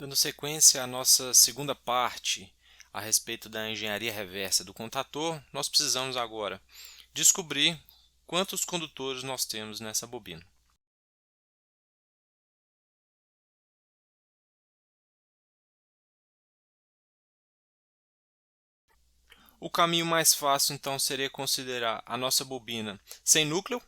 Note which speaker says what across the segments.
Speaker 1: Dando sequência à nossa segunda parte a respeito da engenharia reversa do contator, nós precisamos agora descobrir quantos condutores nós temos nessa bobina. O caminho mais fácil então seria considerar a nossa bobina sem núcleo,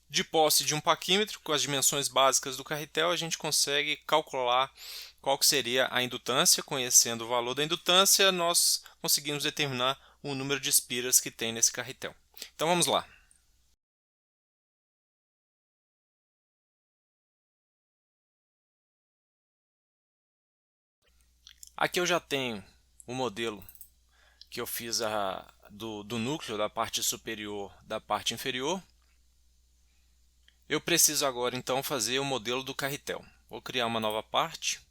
Speaker 1: de posse de um paquímetro com as dimensões básicas do carretel. A gente consegue calcular qual que seria a indutância. Conhecendo o valor da indutância, nós conseguimos determinar o número de espiras que tem nesse carretel. Então vamos lá. Aqui eu já tenho o modelo que eu fiz do núcleo, da parte superior, da parte inferior. Eu preciso agora então fazer o modelo do carretel. Vou criar uma nova parte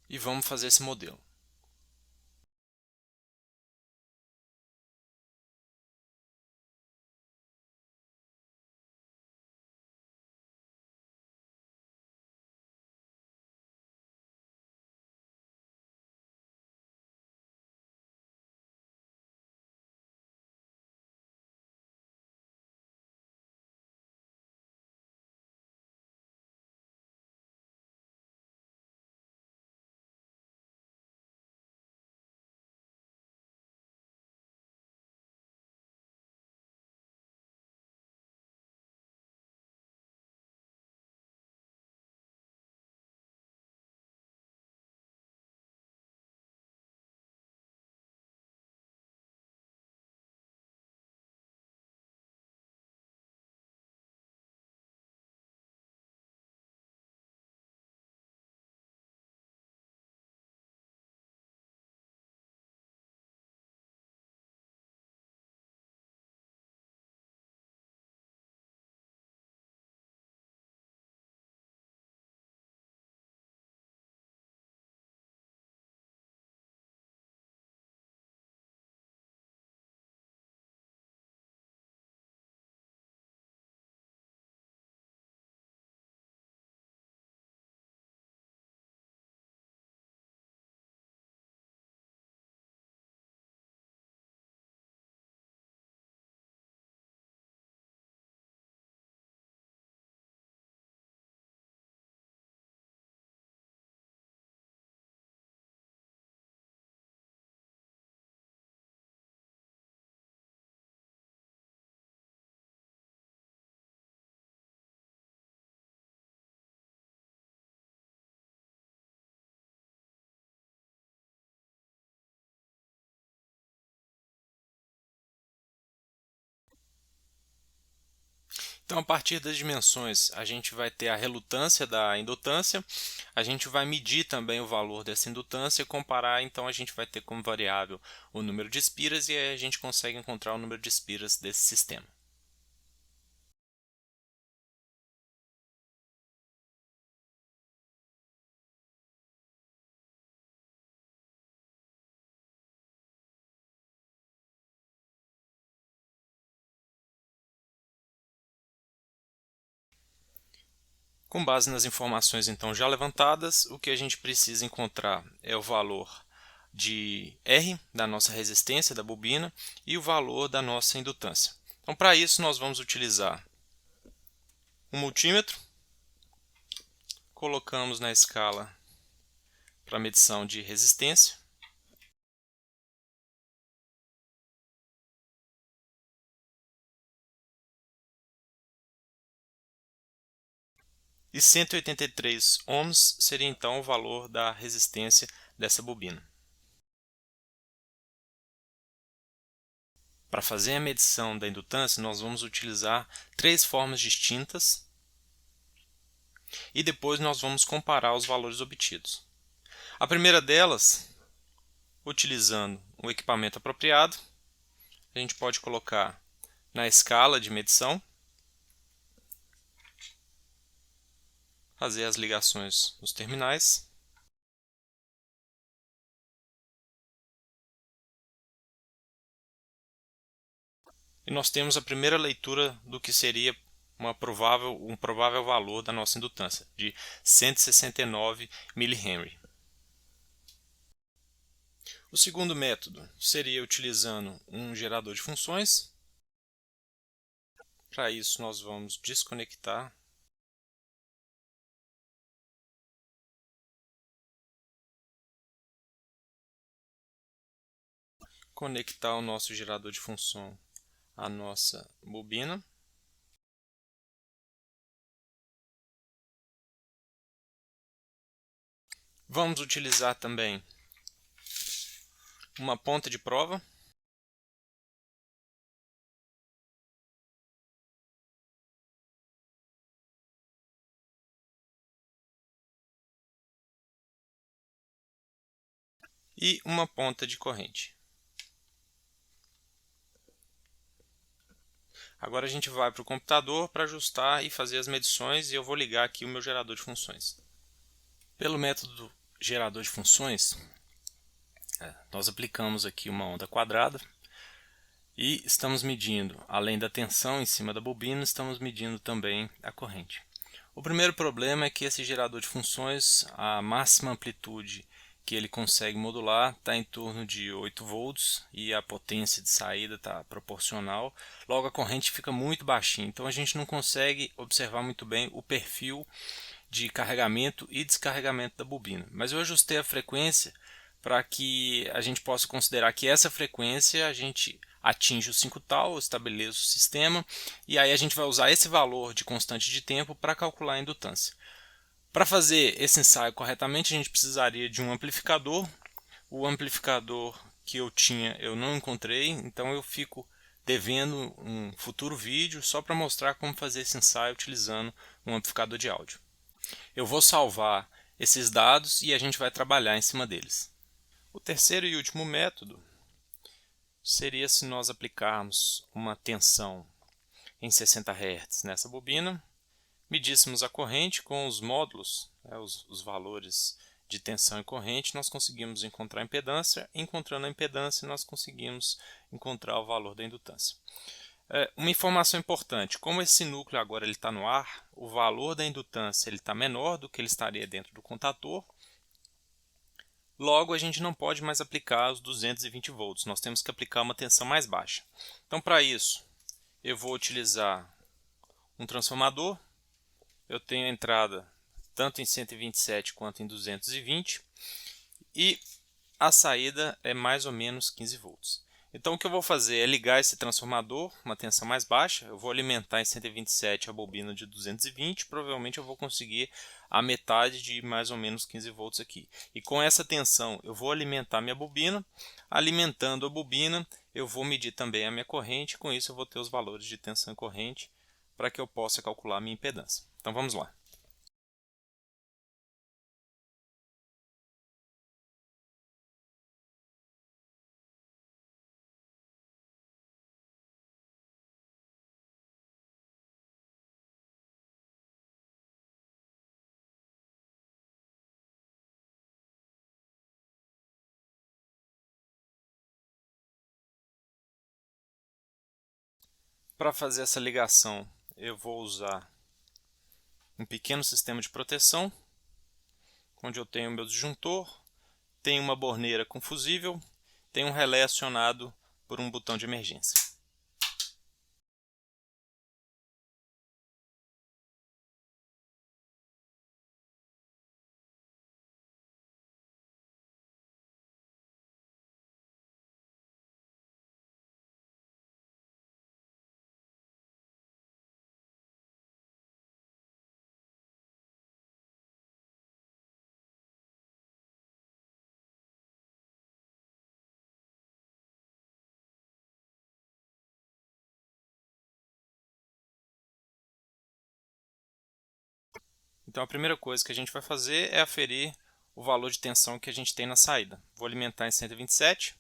Speaker 1: e vamos fazer esse modelo. Então, a partir das dimensões, a gente vai ter a relutância da indutância, a gente vai medir também o valor dessa indutância e comparar. Então, a gente vai ter como variável o número de espiras e aí a gente consegue encontrar o número de espiras desse sistema. Com base nas informações então já levantadas, o que a gente precisa encontrar é o valor de R da nossa resistência da bobina e o valor da nossa indutância. Então, para isso, nós vamos utilizar um multímetro, colocamos na escala para medição de resistência. E 183 ohms seria então o valor da resistência dessa bobina. Para fazer a medição da indutância, nós vamos utilizar três formas distintas e depois nós vamos comparar os valores obtidos. A primeira delas, utilizando o equipamento apropriado, a gente pode colocar na escala de medição, fazer as ligações nos terminais. E nós temos a primeira leitura do que seria um provável valor da nossa indutância, de 169 mH. O segundo método seria utilizando um gerador de funções. Para isso, nós vamos desconectar conectar o nosso gerador de função à nossa bobina. Vamos utilizar também uma ponta de prova. E uma ponta de corrente. Agora a gente vai para o computador para ajustar e fazer as medições e eu vou ligar aqui o meu gerador de funções. Pelo método gerador de funções, nós aplicamos aqui uma onda quadrada e estamos medindo, além da tensão em cima da bobina, estamos medindo também a corrente. O primeiro problema é que esse gerador de funções, a máxima amplitude que ele consegue modular está em torno de 8 volts e a potência de saída está proporcional, logo a corrente fica muito baixinha, então a gente não consegue observar muito bem o perfil de carregamento e descarregamento da bobina. Mas eu ajustei a frequência para que a gente possa considerar que essa frequência a gente atinge o 5 tal, estabeleça o sistema e aí a gente vai usar esse valor de constante de tempo para calcular a indutância. Para fazer esse ensaio corretamente, a gente precisaria de um amplificador. O amplificador que eu tinha eu não encontrei, então eu fico devendo um futuro vídeo só para mostrar como fazer esse ensaio utilizando um amplificador de áudio. Eu vou salvar esses dados e a gente vai trabalhar em cima deles. O terceiro e último método seria se nós aplicarmos uma tensão em 60 Hz nessa bobina, medíssemos a corrente com os módulos, os valores de tensão e corrente, nós conseguimos encontrar a impedância, encontrando a impedância nós conseguimos encontrar o valor da indutância. Uma informação importante, como esse núcleo agora está no ar, o valor da indutância está menor do que ele estaria dentro do contator, logo a gente não pode mais aplicar os 220 volts, nós temos que aplicar uma tensão mais baixa. Então para isso eu vou utilizar um transformador. Eu tenho a entrada tanto em 127 quanto em 220 e a saída é mais ou menos 15 volts. Então o que eu vou fazer é ligar esse transformador, uma tensão mais baixa, eu vou alimentar em 127 a bobina de 220, provavelmente eu vou conseguir a metade de mais ou menos 15 volts aqui. E com essa tensão eu vou alimentar minha bobina, alimentando a bobina eu vou medir também a minha corrente, com isso eu vou ter os valores de tensão e corrente para que eu possa calcular a minha impedância. Então vamos lá. Para fazer essa ligação, eu vou usar um pequeno sistema de proteção, onde eu tenho meu disjuntor, tenho uma borneira com fusível, tenho um relé acionado por um botão de emergência. Então a primeira coisa que a gente vai fazer é aferir o valor de tensão que a gente tem na saída. Vou alimentar em 127.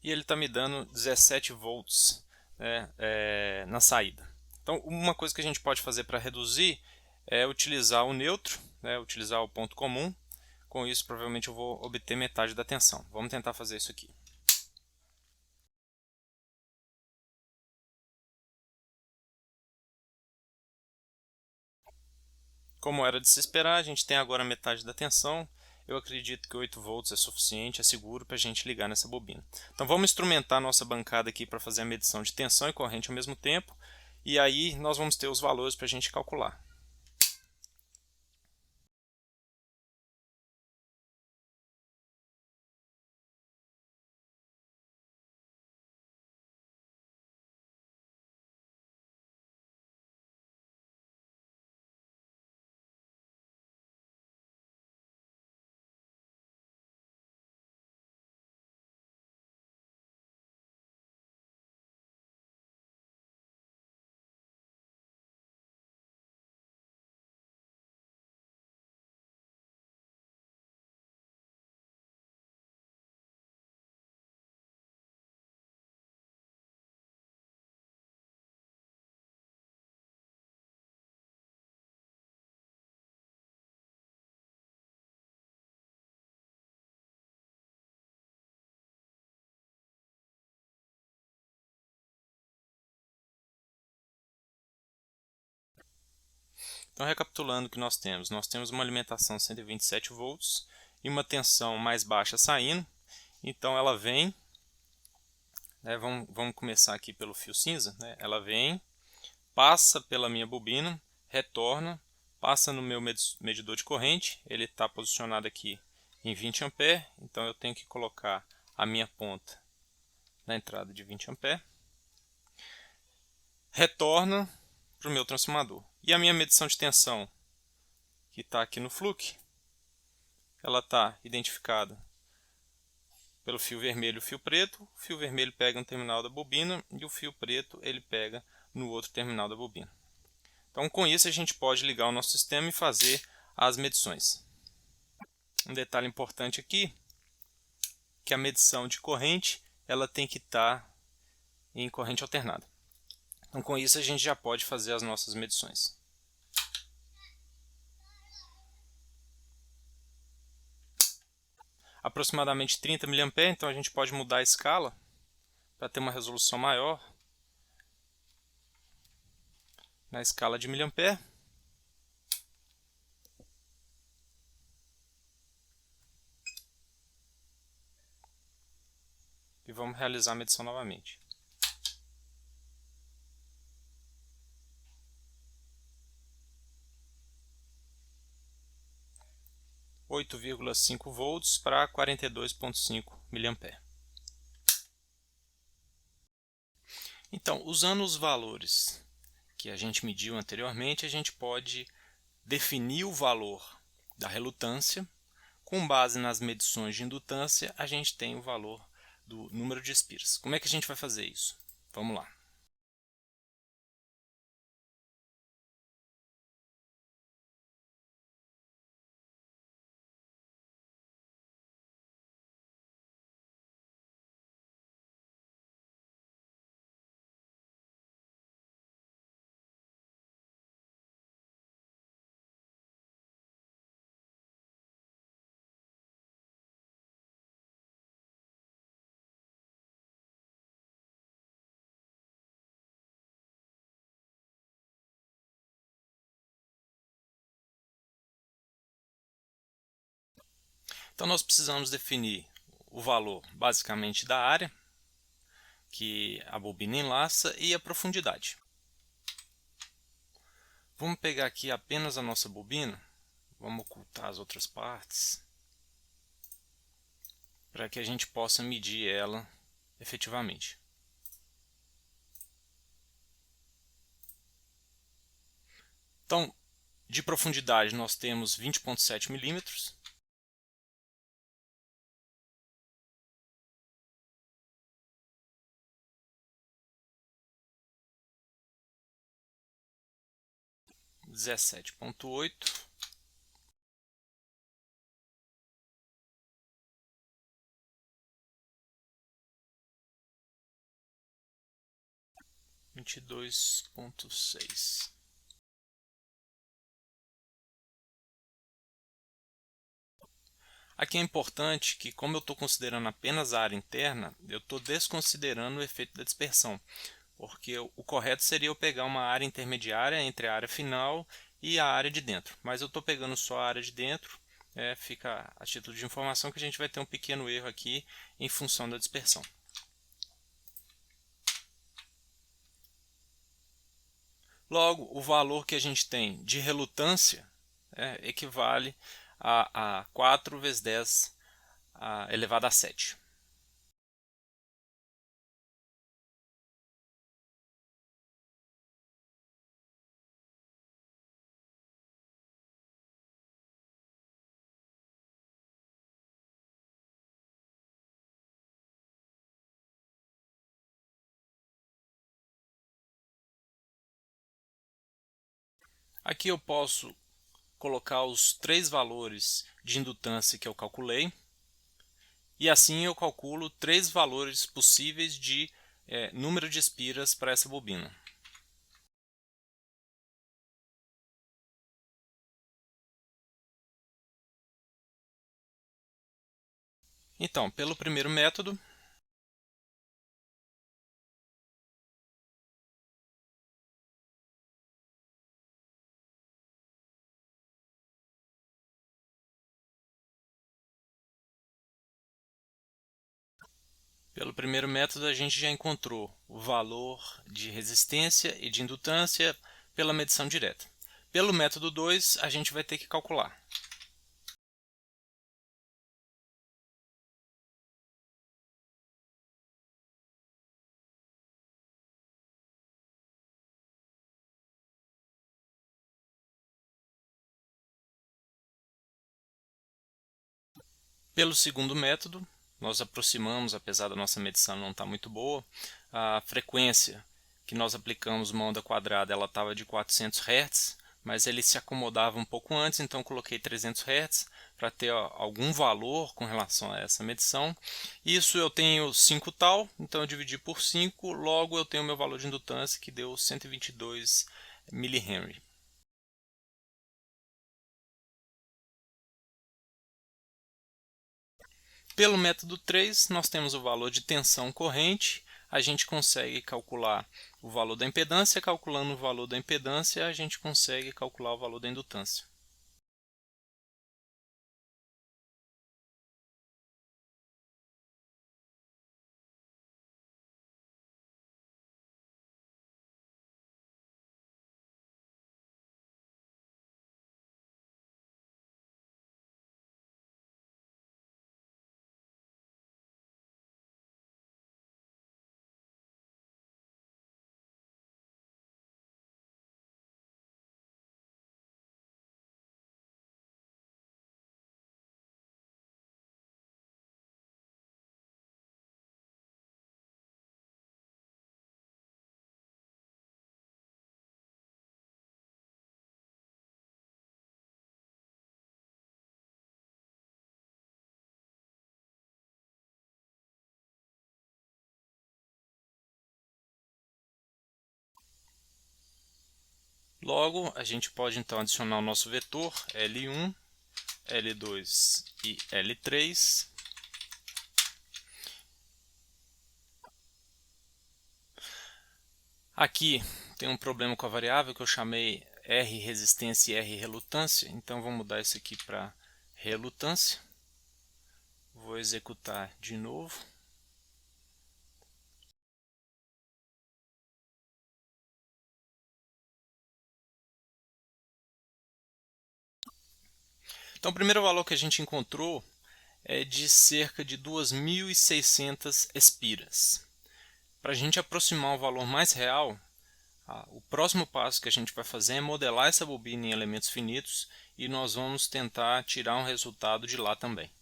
Speaker 1: E ele está me dando 17 volts, né, na saída. Então uma coisa que a gente pode fazer para reduzir é utilizar o neutro, né, utilizar o ponto comum. Com isso, provavelmente eu vou obter metade da tensão. Vamos tentar fazer isso aqui. Como era de se esperar, a gente tem agora metade da tensão. Eu acredito que 8 volts é suficiente, é seguro para a gente ligar nessa bobina. Então vamos instrumentar a nossa bancada aqui para fazer a medição de tensão e corrente ao mesmo tempo. E aí nós vamos ter os valores para a gente calcular. Então, recapitulando o que nós temos uma alimentação 127 volts e uma tensão mais baixa saindo. Então, ela vem, né, vamos começar aqui pelo fio cinza, né, ela vem, passa pela minha bobina, retorna, passa no meu medidor de corrente, ele está posicionado aqui em 20 A, então eu tenho que colocar a minha ponta na entrada de 20 A, retorna para o meu transformador. E a minha medição de tensão, que está aqui no fluke, ela está identificada pelo fio vermelho e o fio preto. O fio vermelho pega no terminal da bobina e o fio preto ele pega no outro terminal da bobina. Então, com isso, a gente pode ligar o nosso sistema e fazer as medições. Um detalhe importante aqui, que a medição de corrente ela tem que estar em corrente alternada. Então, com isso, a gente já pode fazer as nossas medições. Aproximadamente 30 mA, então a gente pode mudar a escala para ter uma resolução maior na escala de miliampere. E vamos realizar a medição novamente. – 8,5 volts para 42,5 mA. Então, usando os valores que a gente mediu anteriormente, a gente pode definir o valor da relutância. Com base nas medições de indutância, a gente tem o valor do número de Spears. Como é que a gente vai fazer isso? Vamos lá. Então, nós precisamos definir o valor basicamente da área que a bobina enlaça e a profundidade. Vamos pegar aqui apenas a nossa bobina, vamos ocultar as outras partes, para que a gente possa medir ela efetivamente. Então, de profundidade nós temos 20,7 milímetros. – 17,8. – 22,6. Aqui é importante que, como eu estou considerando apenas a área interna, eu estou desconsiderando o efeito da dispersão, porque o correto seria eu pegar uma área intermediária entre a área final e a área de dentro, mas eu estou pegando só a área de dentro, fica a título de informação que a gente vai ter um pequeno erro aqui em função da dispersão. Logo, o valor que a gente tem de relutância equivale a 4 vezes 10 elevado a 7. Aqui eu posso colocar os 3 valores de indutância que eu calculei, e assim eu calculo 3 valores possíveis de número de espiras para essa bobina. Então, pelo primeiro método, a gente já encontrou o valor de resistência e de indutância pela medição direta. Pelo método 2, a gente vai ter que calcular. Pelo segundo método, nós aproximamos, apesar da nossa medição não estar muito boa, a frequência que nós aplicamos uma onda quadrada ela estava de 400 Hz, mas ele se acomodava um pouco antes, então coloquei 300 Hz para ter algum valor com relação a essa medição. Isso eu tenho 5 tal, então eu dividi por 5, logo eu tenho o meu valor de indutância que deu 122 mH. Pelo método 3, nós temos o valor de tensão corrente, a gente consegue calcular o valor da impedância, calculando o valor da impedância, a gente consegue calcular o valor da indutância. Logo, a gente pode então adicionar o nosso vetor L1, L2 e L3. Aqui tem um problema com a variável que eu chamei R resistência e R relutância, então vou mudar isso aqui para relutância. Vou executar de novo. Então, o primeiro valor que a gente encontrou é de cerca de 2.600 espiras. Para a gente aproximar o valor mais real, o próximo passo que a gente vai fazer é modelar essa bobina em elementos finitos e nós vamos tentar tirar um resultado de lá também.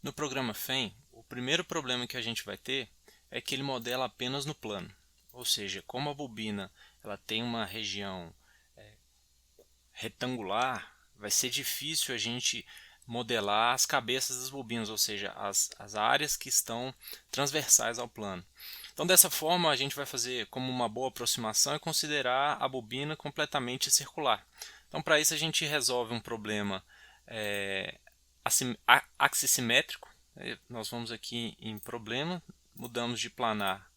Speaker 1: No programa FEM, o primeiro problema que a gente vai ter é que ele modela apenas no plano. Ou seja, como a bobina ela tem uma região retangular, vai ser difícil a gente modelar as cabeças das bobinas, ou seja, as áreas que estão transversais ao plano. Então, dessa forma, a gente vai fazer como uma boa aproximação e considerar a bobina completamente circular. Então, para isso a gente resolve um problema axissimétrico. Nós vamos aqui em problema, mudamos de planar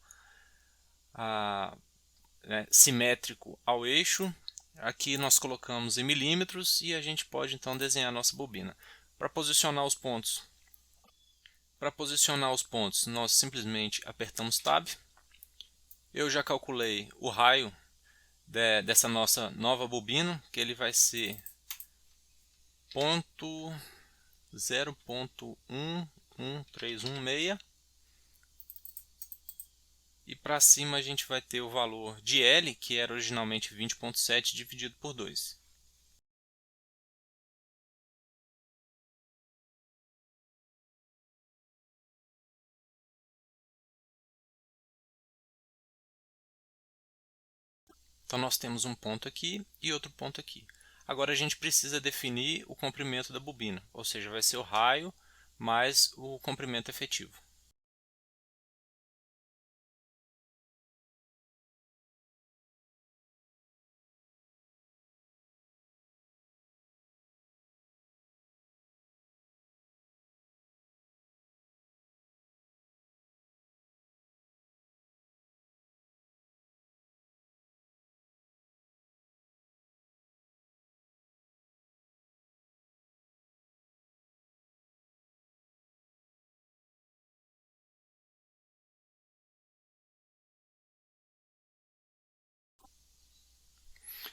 Speaker 1: a simétrico ao eixo. Aqui nós colocamos em milímetros e a gente pode então desenhar a nossa bobina. Para posicionar os pontos, nós simplesmente apertamos Tab. Eu já calculei o raio dessa nossa nova bobina, que ele vai ser 0.11316. E para cima a gente vai ter o valor de L, que era originalmente 20.7 dividido por 2. Então nós temos um ponto aqui e outro ponto aqui. Agora a gente precisa definir o comprimento da bobina, ou seja, vai ser o raio mais o comprimento efetivo.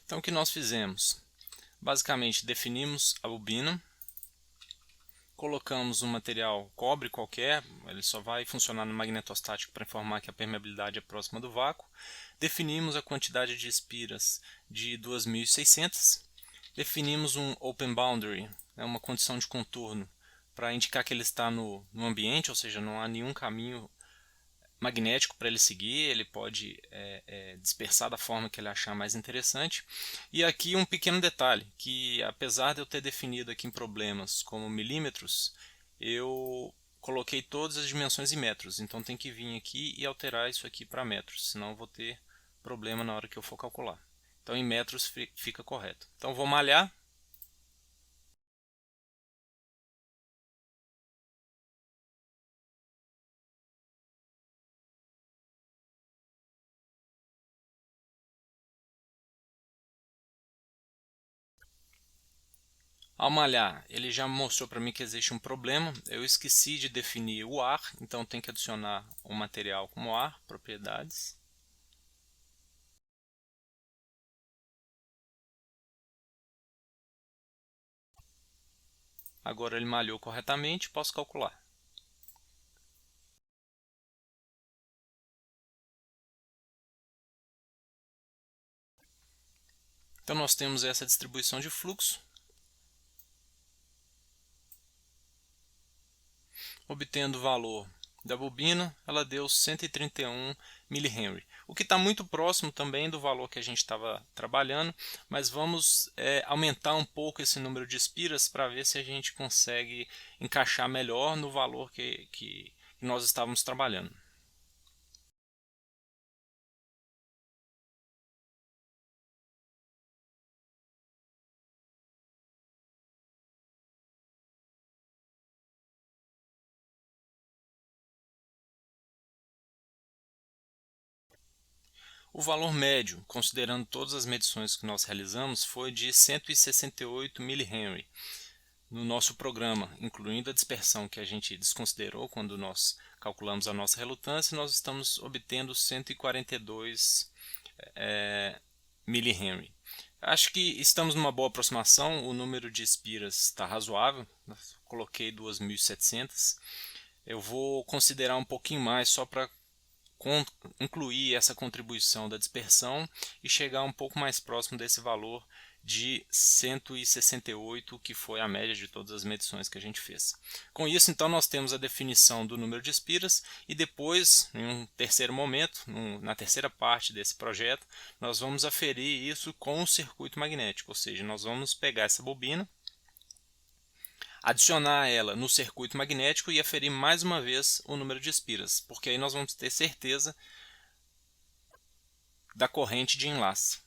Speaker 1: Então o que nós fizemos? Basicamente definimos a bobina, colocamos um material cobre qualquer, ele só vai funcionar no magnetostático para informar que a permeabilidade é próxima do vácuo. Definimos a quantidade de espiras de 2600. Definimos um open boundary, uma condição de contorno, para indicar que ele está no ambiente, ou seja, não há nenhum caminho magnético para ele seguir, ele pode dispersar da forma que ele achar mais interessante. E aqui um pequeno detalhe, que apesar de eu ter definido aqui em problemas como milímetros, eu coloquei todas as dimensões em metros, então tem que vir aqui e alterar isso aqui para metros, senão eu vou ter problema na hora que eu for calcular. Então em metros fica correto. Então vou malhar. Ao malhar, ele já mostrou para mim que existe um problema. Eu esqueci de definir o ar, então tem que adicionar um material como ar, propriedades. Agora ele malhou corretamente, posso calcular. Então nós temos essa distribuição de fluxo. Obtendo o valor da bobina, ela deu 131 mH, o que está muito próximo também do valor que a gente estava trabalhando, mas vamos aumentar um pouco esse número de espiras para ver se a gente consegue encaixar melhor no valor que nós estávamos trabalhando. O valor médio, considerando todas as medições que nós realizamos, foi de 168 mH no nosso programa, incluindo a dispersão que a gente desconsiderou quando nós calculamos a nossa relutância, nós estamos obtendo 142 mH. Acho que estamos numa boa aproximação, o número de espiras está razoável, coloquei 2.700. Eu vou considerar um pouquinho mais só para incluir essa contribuição da dispersão e chegar um pouco mais próximo desse valor de 168, que foi a média de todas as medições que a gente fez. Com isso, então, nós temos a definição do número de espiras e depois, em um terceiro momento, na terceira parte desse projeto, nós vamos aferir isso com o circuito magnético, ou seja, nós vamos pegar essa bobina, adicionar ela no circuito magnético e aferir mais uma vez o número de espiras, porque aí nós vamos ter certeza da corrente de enlace.